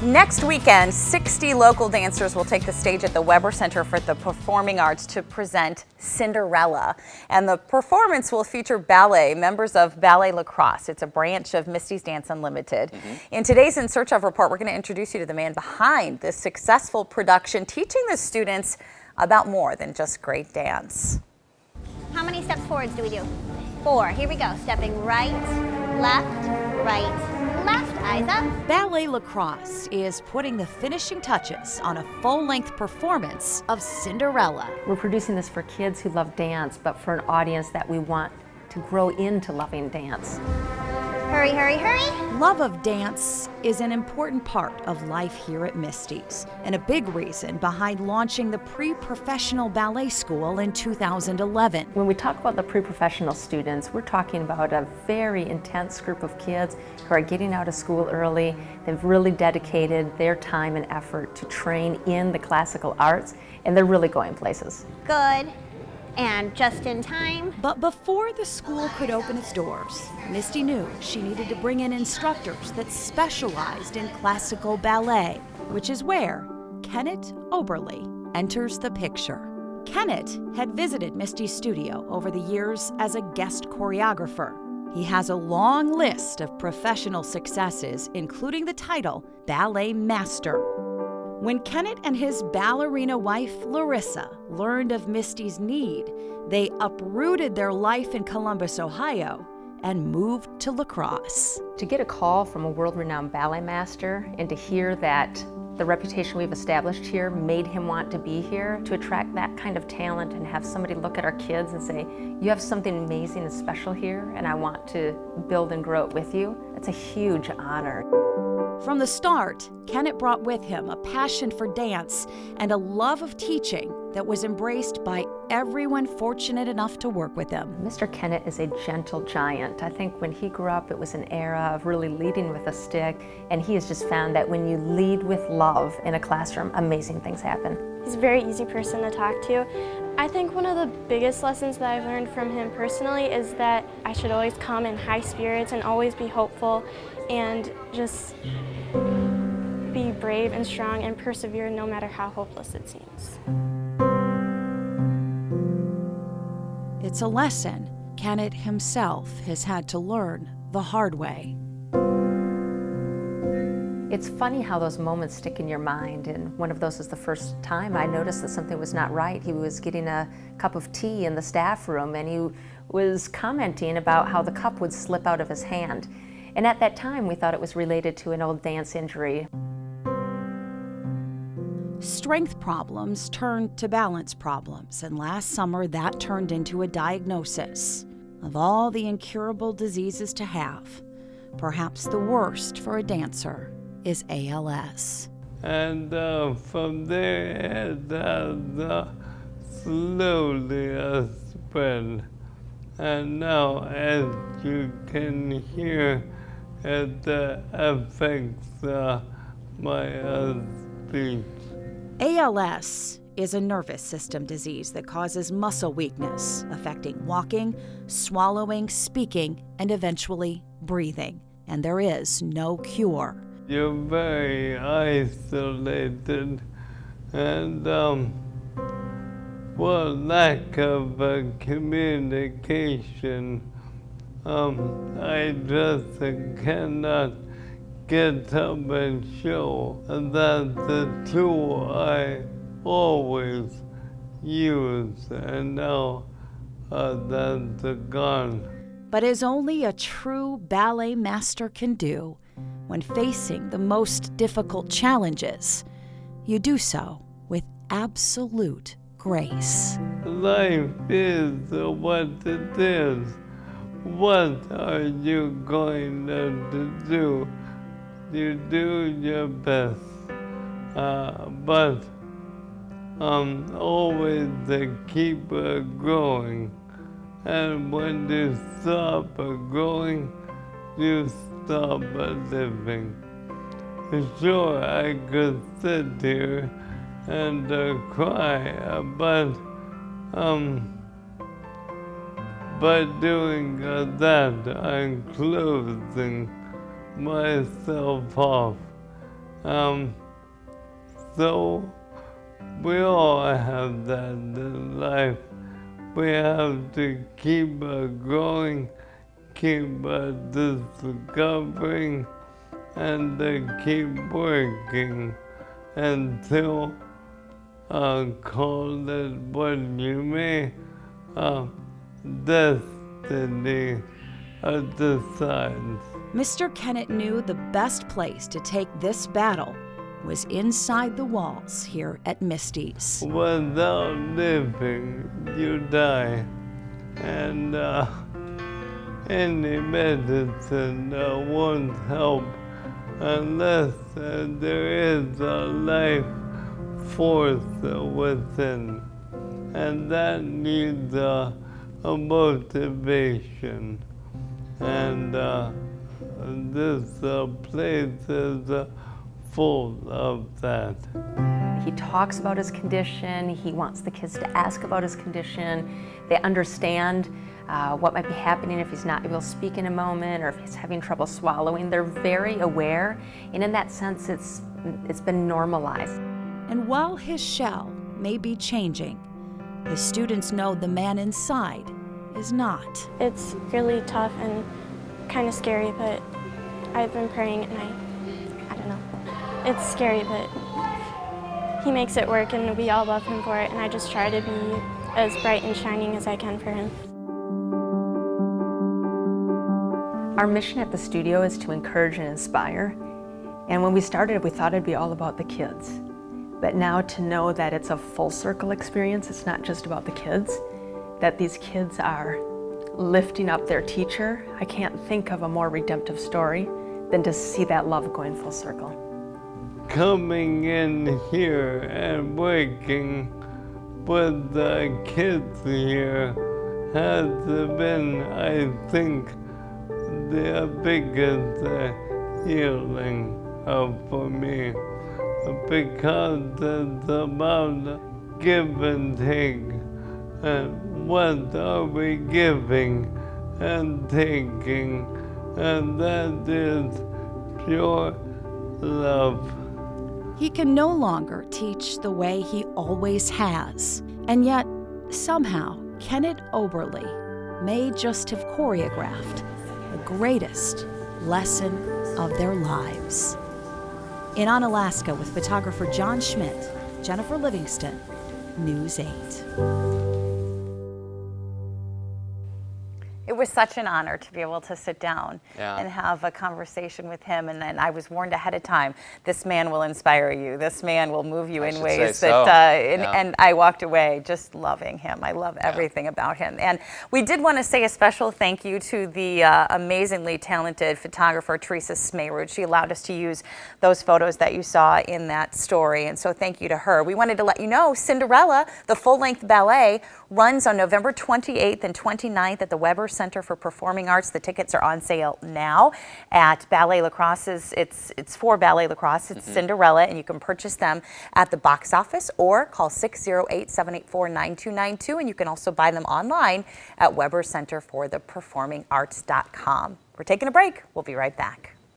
Next weekend, 60 local dancers will take the stage at the Weber Center for the Performing Arts to present Cinderella. And the performance will feature ballet, members of Ballet Lacrosse. It's a branch of Misty's Dance Unlimited. In today's In Search Of report, we're going to introduce you to the man behind this successful production, teaching the students about more than just great dance. How many steps forwards do we do? 4. Here we go. Stepping right, left, right, left. Eyes up. Ballet Lacrosse is putting the finishing touches on a full-length performance of Cinderella. We're producing this for kids who love dance, but for an audience that we want to grow into loving dance. Hurry, hurry, hurry. Love of dance is an important part of life here at Misty's, and a big reason behind launching the pre-professional ballet school in 2011. When we talk about the pre-professional students, we're talking about a very intense group of kids who are getting out of school early. They've really dedicated their time and effort to train in the classical arts, and they're really going places. Good. And just in time. But before the school could open its doors, Misty knew she needed to bring in instructors that specialized in classical ballet, which is where Kennet Oberly enters the picture. Kennet had visited Misty's studio over the years as a guest choreographer. He has a long list of professional successes, including the title Ballet Master. When Kennet and his ballerina wife, Larissa, learned of Misty's need, they uprooted their life in Columbus, Ohio, and moved to Lacrosse. To get a call from a world-renowned ballet master and to hear that the reputation we've established here made him want to be here, to attract that kind of talent and have somebody look at our kids and say, you have something amazing and special here, and I want to build and grow it with you, it's a huge honor. From the start, Kennet brought with him a passion for dance and a love of teaching that was embraced by everyone fortunate enough to work with him. Mr. Kennet is a gentle giant. I think when he grew up, it was an era of really leading with a stick, and he has just found that when you lead with love in a classroom, amazing things happen. He's a very easy person to talk to. I think one of the biggest lessons that I've learned from him personally is that I should always come in high spirits and always be hopeful and just be brave and strong and persevere no matter how hopeless it seems. It's a lesson Kennet himself has had to learn the hard way. It's funny how those moments stick in your mind, and one of those is the first time I noticed that something was not right. He was getting a cup of tea in the staff room, and he was commenting about how the cup would slip out of his hand. And at that time, we thought it was related to an old dance injury. Strength problems turned to balance problems, and last summer that turned into a diagnosis. Of all the incurable diseases to have, perhaps the worst for a dancer is ALS. And from there, it slowly spread. And now, as you can hear, it affects my speech. ALS is a nervous system disease that causes muscle weakness, affecting walking, swallowing, speaking, and eventually breathing. And there is no cure. You're very isolated, and for lack of communication, I just cannot get up and show. And that's the tool I always use, and now that's gone. But as only a true ballet master can do, when facing the most difficult challenges, you do so with absolute grace. Life is what it is. What are you going to do? You do your best, but always to keep growing. And when you stop growing, you stop living. Sure, I could sit here and cry, but by doing that, I'm closing myself off, So we all have that in life. We have to keep growing, keep discovering, and keep working until call it what you may, destiny decides. Mr. Kennet knew the best place to take this battle was inside the walls here at Misty's. Without living, you die. And any medicine won't help unless there is a life force within. And that needs a motivation. And this place is full of that. He talks about his condition. He wants the kids to ask about his condition. They understand what might be happening if he's not able to speak in a moment or if he's having trouble swallowing. They're very aware, and in that sense, it's been normalized. And while his shell may be changing, his students know the man inside is not. It's really tough and kind of scary, but I've been praying and I don't know. It's scary, but he makes it work and we all love him for it, and I just try to be as bright and shining as I can for him. Our mission at the studio is to encourage and inspire. And when we started, we thought it'd be all about the kids. But now to know that it's a full circle experience, it's not just about the kids, that these kids are lifting up their teacher, I can't think of a more redemptive story than to see that love going full circle. Coming in here and working with the kids here has been, I think, the biggest healing for me, because it's about give and take. And what are we giving and taking? And that is pure love. He can no longer teach the way he always has. And yet, somehow, Kennet Oberly may just have choreographed the greatest lesson of their lives. In Onalaska with photographer John Schmidt, Jennifer Livingston, News 8. It was such an honor to be able to sit down Yeah. and have a conversation with him. And then I was warned ahead of time, this man will inspire you. This man will move you I in should ways say that, so. and I walked away just loving him. I love everything about him. And we did want to say a special thank you to the amazingly talented photographer, Teresa Smeyrud. She allowed us to use those photos that you saw in that story. And so thank you to her. We wanted to let you know Cinderella, the full-length ballet, runs on November 28th and 29th at the Weber Center for Performing Arts. The tickets are on sale now at Ballet Lacrosse's. It's for Ballet Lacrosse. It's Cinderella, and you can purchase them at the box office or call 608-784-9292, and you can also buy them online at webercenterfortheperformingarts.com. We're taking a break. We'll be right back.